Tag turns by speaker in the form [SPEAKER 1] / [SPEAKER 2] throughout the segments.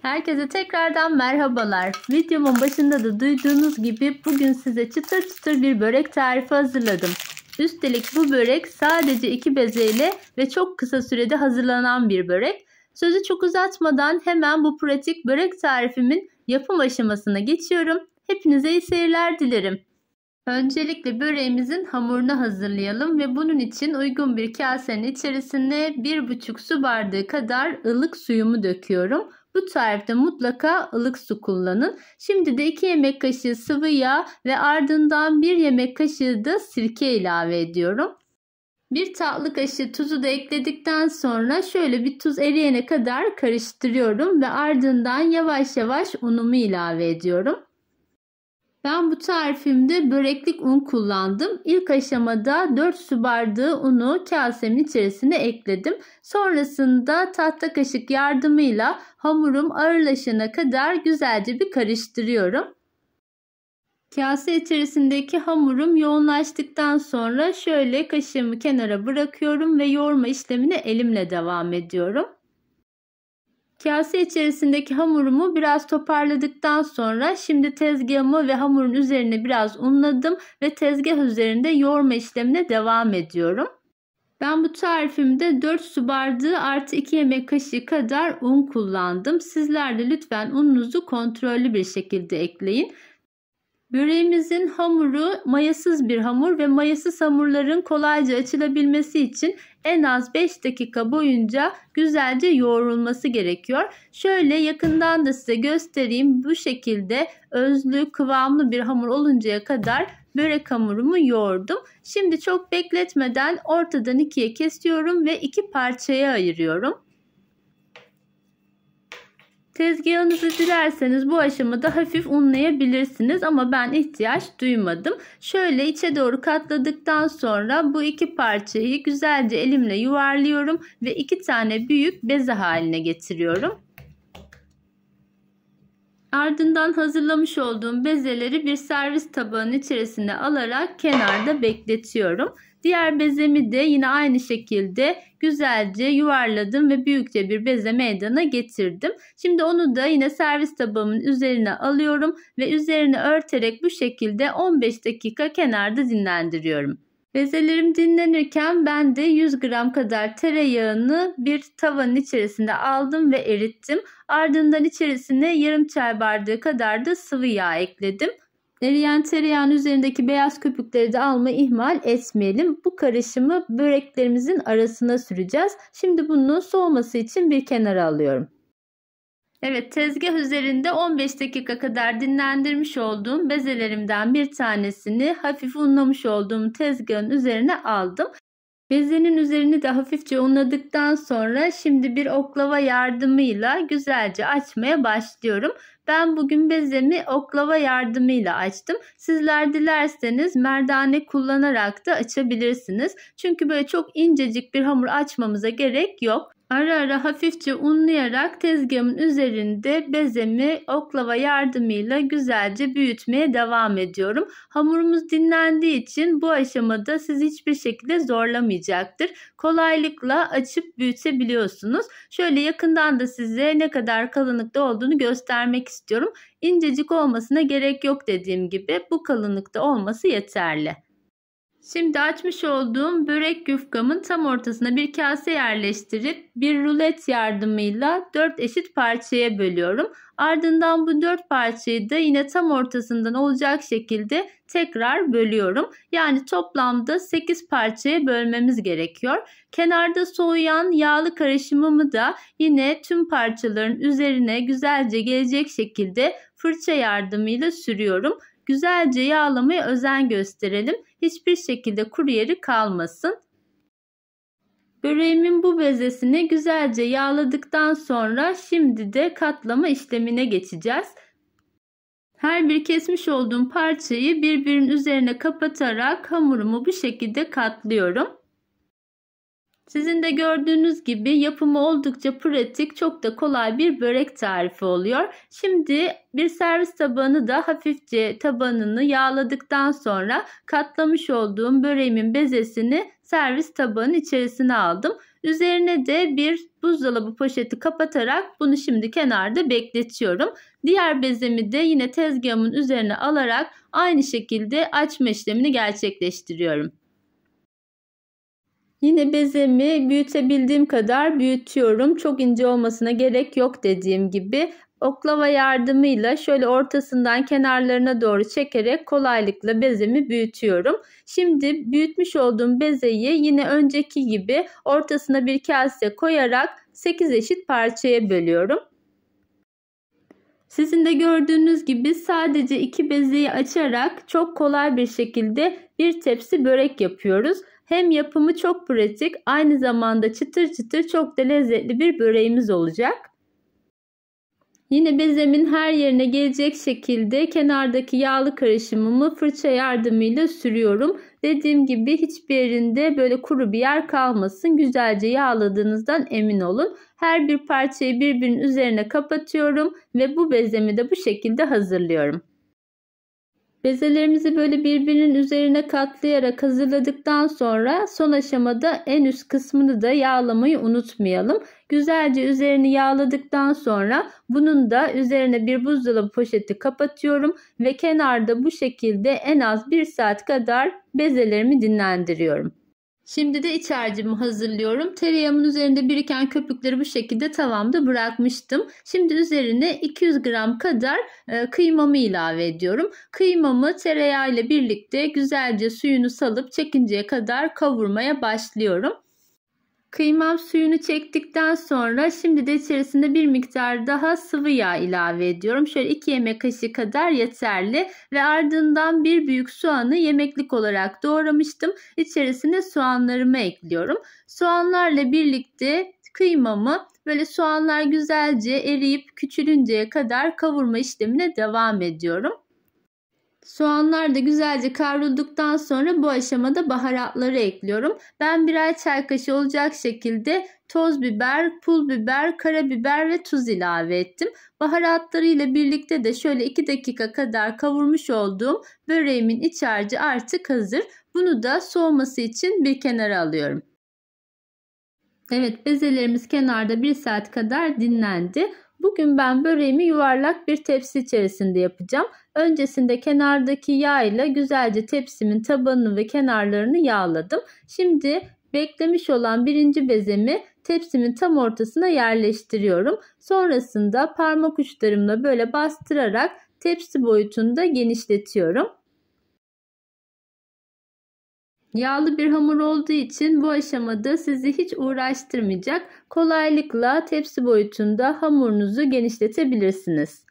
[SPEAKER 1] Herkese tekrardan merhabalar. Videomun başında da duyduğunuz gibi bugün size çıtır çıtır bir börek tarifi hazırladım. Üstelik bu börek sadece 2 bezeyle ve çok kısa sürede hazırlanan bir börek. Sözü çok uzatmadan hemen bu pratik börek tarifimin yapım aşamasına geçiyorum. Hepinize iyi seyirler dilerim. Öncelikle böreğimizin hamurunu hazırlayalım ve bunun için uygun bir kasenin içerisine 1,5 su bardağı kadar ılık suyumu döküyorum. Bu tarifte mutlaka ılık su kullanın. Şimdi de 2 yemek kaşığı sıvı yağ ve ardından 1 yemek kaşığı da sirke ilave ediyorum. 1 tatlı kaşığı tuzu da ekledikten sonra şöyle bir tuz eriyene kadar karıştırıyorum ve ardından yavaş yavaş unumu ilave ediyorum. Ben bu tarifimde böreklik un kullandım. İlk aşamada 4 su bardağı unu kasemin içerisine ekledim. Sonrasında tahta kaşık yardımıyla hamurum ağırlaşana kadar güzelce bir karıştırıyorum. Kase içerisindeki hamurum yoğunlaştıktan sonra şöyle kaşığımı kenara bırakıyorum ve yoğurma işlemine elimle devam ediyorum. Kase içerisindeki hamurumu biraz toparladıktan sonra şimdi tezgahımı ve hamurun üzerine biraz unladım ve tezgah üzerinde yoğurma işlemine devam ediyorum. Ben bu tarifimde 4 su bardağı artı 2 yemek kaşığı kadar un kullandım. Sizler de lütfen ununuzu kontrollü bir şekilde ekleyin. Böreğimizin hamuru mayasız bir hamur ve mayasız hamurların kolayca açılabilmesi için en az 5 dakika boyunca güzelce yoğrulması gerekiyor. Şöyle yakından da size göstereyim. Bu şekilde özlü, kıvamlı bir hamur oluncaya kadar börek hamurumu yoğurdum. Şimdi çok bekletmeden ortadan ikiye kesiyorum ve 2 parçaya ayırıyorum. Tezgahınızı dilerseniz bu aşamada hafif unlayabilirsiniz ama ben ihtiyaç duymadım. Şöyle içe doğru katladıktan sonra bu 2 parçayı güzelce elimle yuvarlıyorum ve 2 tane büyük beze haline getiriyorum. Ardından hazırlamış olduğum bezeleri bir servis tabağının içerisine alarak kenarda bekletiyorum. Diğer bezemi de yine aynı şekilde güzelce yuvarladım ve büyükçe bir beze meydana getirdim. Şimdi onu da yine servis tabağımın üzerine alıyorum ve üzerine örterek bu şekilde 15 dakika kenarda dinlendiriyorum. Bezelerim dinlenirken ben de 100 gram kadar tereyağını bir tavanın içerisinde aldım ve erittim. Ardından içerisine yarım çay bardağı kadar da sıvı yağ ekledim. Eriyen tereyağın üzerindeki beyaz köpükleri de almayı ihmal etmeyelim. Bu karışımı böreklerimizin arasına süreceğiz. Şimdi bunu soğuması için bir kenara alıyorum. Evet, tezgah üzerinde 15 dakika kadar dinlendirmiş olduğum bezelerimden bir tanesini hafif unlamış olduğum tezgahın üzerine aldım. Bezenin üzerini de hafifçe unladıktan sonra şimdi bir oklava yardımıyla güzelce açmaya başlıyorum. Ben bugün bezemi oklava yardımıyla açtım. Sizler dilerseniz merdane kullanarak da açabilirsiniz. Çünkü böyle çok incecik bir hamur açmamıza gerek yok. Ara ara hafifçe unlayarak tezgahımın üzerinde bezemi oklava yardımıyla güzelce büyütmeye devam ediyorum. Hamurumuz dinlendiği için bu aşamada sizi hiçbir şekilde zorlamayacaktır. Kolaylıkla açıp büyütebiliyorsunuz. Şöyle yakından da size ne kadar kalınlıkta olduğunu göstermek istiyorum. İncecik olmasına gerek yok dediğim gibi bu kalınlıkta olması yeterli. Şimdi açmış olduğum börek yufkamın tam ortasına bir kase yerleştirip bir rulet yardımıyla 4 eşit parçaya bölüyorum. Ardından bu 4 parçayı da yine tam ortasından olacak şekilde tekrar bölüyorum. Yani toplamda 8 parçaya bölmemiz gerekiyor. Kenarda soğuyan yağlı karışımımı da yine tüm parçaların üzerine güzelce gelecek şekilde fırça yardımıyla sürüyorum. Güzelce yağlamaya özen gösterelim. Hiçbir şekilde kuru yeri kalmasın. Böreğimin bu bezesini güzelce yağladıktan sonra şimdi de katlama işlemine geçeceğiz. Her bir kesmiş olduğum parçayı birbirinin üzerine kapatarak hamurumu bu şekilde katlıyorum. Sizin de gördüğünüz gibi yapımı oldukça pratik, çok da kolay bir börek tarifi oluyor. Şimdi bir servis tabağını da hafifçe tabanını yağladıktan sonra katlamış olduğum böreğimin bezesini servis tabağının içerisine aldım. Üzerine de bir buzdolabı poşeti kapatarak bunu şimdi kenarda bekletiyorum. Diğer bezemi de yine tezgahımın üzerine alarak aynı şekilde açma işlemini gerçekleştiriyorum. Yine bezemi büyütebildiğim kadar büyütüyorum. Çok ince olmasına gerek yok dediğim gibi. Oklava yardımıyla şöyle ortasından kenarlarına doğru çekerek kolaylıkla bezemi büyütüyorum. Şimdi büyütmüş olduğum bezeyi yine önceki gibi ortasına bir kase koyarak 8 eşit parçaya bölüyorum. Sizin de gördüğünüz gibi sadece 2 bezeyi açarak çok kolay bir şekilde bir tepsi börek yapıyoruz. Hem yapımı çok pratik, aynı zamanda çıtır çıtır çok da lezzetli bir böreğimiz olacak. Yine bezemin her yerine gelecek şekilde kenardaki yağlı karışımımı fırça yardımıyla sürüyorum. Dediğim gibi hiçbir yerinde böyle kuru bir yer kalmasın. Güzelce yağladığınızdan emin olun. Her bir parçayı birbirinin üzerine kapatıyorum ve bu bezemi de bu şekilde hazırlıyorum. Bezelerimizi böyle birbirinin üzerine katlayarak hazırladıktan sonra son aşamada en üst kısmını da yağlamayı unutmayalım. Güzelce üzerini yağladıktan sonra bunun da üzerine bir buzdolabı poşeti kapatıyorum ve kenarda bu şekilde en az 1 saat kadar bezelerimi dinlendiriyorum. Şimdi de iç harcımı hazırlıyorum. Tereyağımın üzerinde biriken köpükleri bu şekilde tavamda bırakmıştım. Şimdi üzerine 200 gram kadar kıymamı ilave ediyorum. Kıymamı tereyağı ile birlikte güzelce suyunu salıp çekinceye kadar kavurmaya başlıyorum. Kıymam suyunu çektikten sonra şimdi de içerisine bir miktar daha sıvı yağ ilave ediyorum. Şöyle 2 yemek kaşığı kadar yeterli ve ardından bir büyük soğanı yemeklik olarak doğramıştım. İçerisine soğanlarımı ekliyorum. Soğanlarla birlikte kıymamı böyle soğanlar güzelce eriyip küçülünceye kadar kavurma işlemine devam ediyorum. Soğanlar da güzelce kavrulduktan sonra bu aşamada baharatları ekliyorum. Ben birer çay kaşığı olacak şekilde toz biber, pul biber, karabiber ve tuz ilave ettim. Baharatları ile birlikte de şöyle 2 dakika kadar kavurmuş olduğum böreğimin iç harcı artık hazır. Bunu da soğuması için bir kenara alıyorum. Evet, bezelerimiz kenarda 1 saat kadar dinlendi. Bugün ben böreğimi yuvarlak bir tepsi içerisinde yapacağım. Öncesinde kenardaki yağ ile güzelce tepsimin tabanını ve kenarlarını yağladım. Şimdi beklemiş olan birinci bezemi tepsimin tam ortasına yerleştiriyorum. Sonrasında parmak uçlarımla böyle bastırarak tepsi boyutunu da genişletiyorum. Yağlı bir hamur olduğu için bu aşamada sizi hiç uğraştırmayacak. Kolaylıkla tepsi boyutunda hamurunuzu genişletebilirsiniz.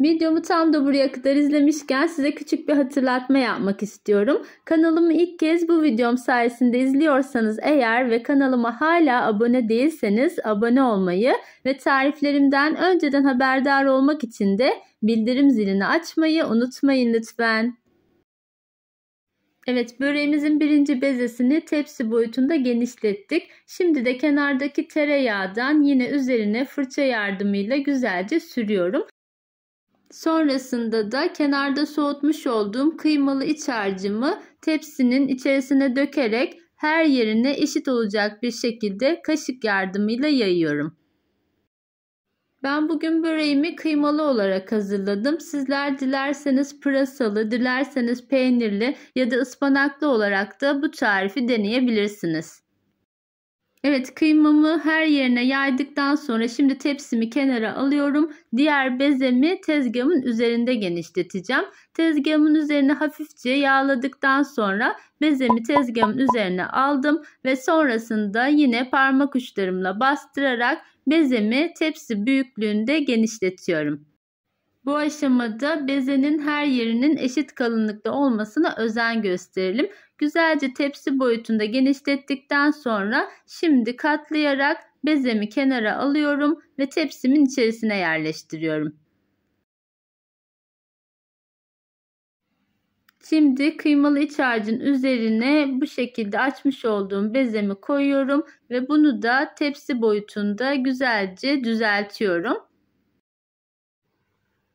[SPEAKER 1] Videomu tam da buraya kadar izlemişken size küçük bir hatırlatma yapmak istiyorum. Kanalımı ilk kez bu videom sayesinde izliyorsanız eğer ve kanalıma hala abone değilseniz abone olmayı ve tariflerimden önceden haberdar olmak için de bildirim zilini açmayı unutmayın lütfen. Evet, böreğimizin birinci bezesini tepsi boyutunda genişlettik. Şimdi de kenardaki tereyağdan yine üzerine fırça yardımıyla güzelce sürüyorum. Sonrasında da kenarda soğutmuş olduğum kıymalı iç harcımı tepsinin içerisine dökerek her yerine eşit olacak bir şekilde kaşık yardımıyla yayıyorum. Ben bugün böreğimi kıymalı olarak hazırladım. Sizler dilerseniz pırasalı, dilerseniz peynirli ya da ıspanaklı olarak da bu tarifi deneyebilirsiniz. Evet, kıymamı her yerine yaydıktan sonra şimdi tepsimi kenara alıyorum. Diğer bezemi tezgahımın üzerinde genişleteceğim. Tezgahımın üzerine hafifçe yağladıktan sonra bezemi tezgahımın üzerine aldım ve sonrasında yine parmak uçlarımla bastırarak bezemi tepsi büyüklüğünde genişletiyorum. Bu aşamada bezenin her yerinin eşit kalınlıkta olmasına özen gösterelim. Güzelce tepsi boyutunda genişlettikten sonra şimdi katlayarak bezemi kenara alıyorum ve tepsimin içerisine yerleştiriyorum. Şimdi kıymalı iç harcın üzerine bu şekilde açmış olduğum bezemi koyuyorum ve bunu da tepsi boyutunda güzelce düzeltiyorum.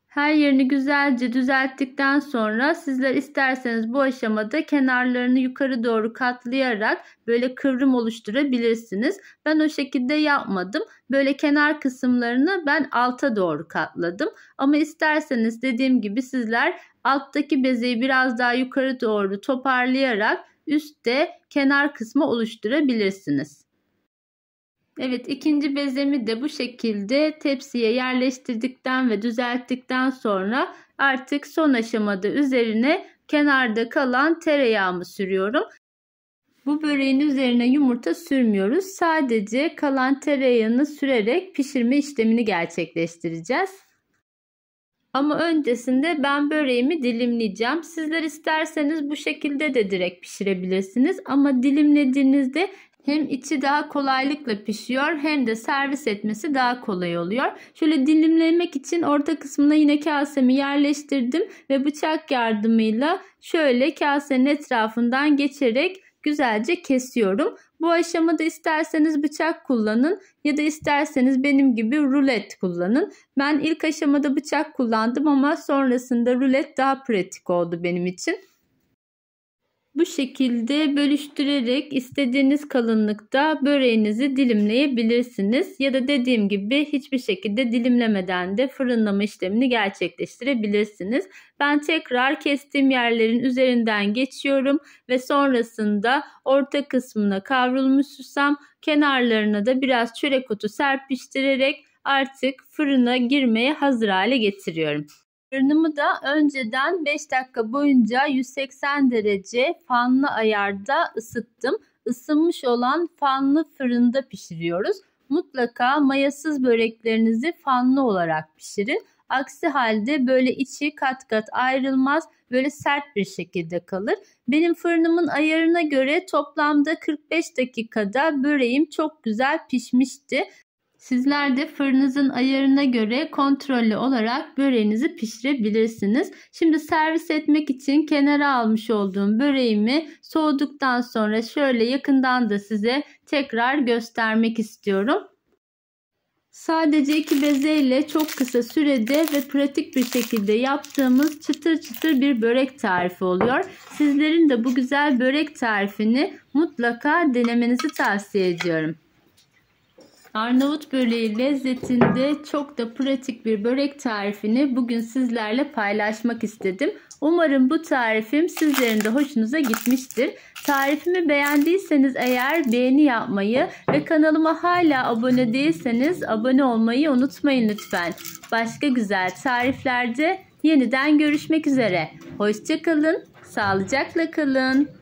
[SPEAKER 1] Her yerini güzelce düzelttikten sonra sizler isterseniz bu aşamada kenarlarını yukarı doğru katlayarak böyle kıvrım oluşturabilirsiniz. Ben o şekilde yapmadım. Böyle kenar kısımlarını ben alta doğru katladım. Ama isterseniz dediğim gibi sizler alttaki bezeyi biraz daha yukarı doğru toparlayarak üstte kenar kısmı oluşturabilirsiniz. Evet, ikinci bezemi de bu şekilde tepsiye yerleştirdikten ve düzelttikten sonra artık son aşamada üzerine kenarda kalan tereyağımı sürüyorum. Bu böreğin üzerine yumurta sürmüyoruz. Sadece kalan tereyağını sürerek pişirme işlemini gerçekleştireceğiz. Ama öncesinde ben böreğimi dilimleyeceğim. Sizler isterseniz bu şekilde de direkt pişirebilirsiniz. Ama dilimlediğinizde hem içi daha kolaylıkla pişiyor hem de servis etmesi daha kolay oluyor. Şöyle dilimlemek için orta kısmına yine kasemi yerleştirdim ve bıçak yardımıyla şöyle kasenin etrafından geçerek güzelce kesiyorum. Bu aşamada isterseniz bıçak kullanın ya da isterseniz benim gibi rulet kullanın. Ben ilk aşamada bıçak kullandım ama sonrasında rulet daha pratik oldu benim için. Bu şekilde bölüştürerek istediğiniz kalınlıkta böreğinizi dilimleyebilirsiniz. Ya da dediğim gibi hiçbir şekilde dilimlemeden de fırınlama işlemini gerçekleştirebilirsiniz. Ben tekrar kestiğim yerlerin üzerinden geçiyorum ve sonrasında orta kısmına kavrulmuş susam, kenarlarına da biraz çörek otu serpiştirerek artık fırına girmeye hazır hale getiriyorum. Fırınımı da önceden 5 dakika boyunca 180 derece fanlı ayarda ısıttım. Isınmış olan fanlı fırında pişiriyoruz. Mutlaka mayasız böreklerinizi fanlı olarak pişirin. Aksi halde böyle içi kat kat ayrılmaz, böyle sert bir şekilde kalır. Benim fırınımın ayarına göre toplamda 45 dakikada böreğim çok güzel pişmişti. Sizler de fırınınızın ayarına göre kontrollü olarak böreğinizi pişirebilirsiniz. Şimdi servis etmek için kenara almış olduğum böreğimi soğuduktan sonra şöyle yakından da size tekrar göstermek istiyorum. Sadece 2 bezeyle çok kısa sürede ve pratik bir şekilde yaptığımız çıtır çıtır bir börek tarifi oluyor. Sizlerin de bu güzel börek tarifini mutlaka denemenizi tavsiye ediyorum. Arnavut böreği lezzetinde çok da pratik bir börek tarifini bugün sizlerle paylaşmak istedim. Umarım bu tarifim sizlerin de hoşunuza gitmiştir. Tarifimi beğendiyseniz eğer beğeni yapmayı ve kanalıma hala abone değilseniz abone olmayı unutmayın lütfen. Başka güzel tariflerde yeniden görüşmek üzere. Hoşça kalın, sağlıcakla kalın.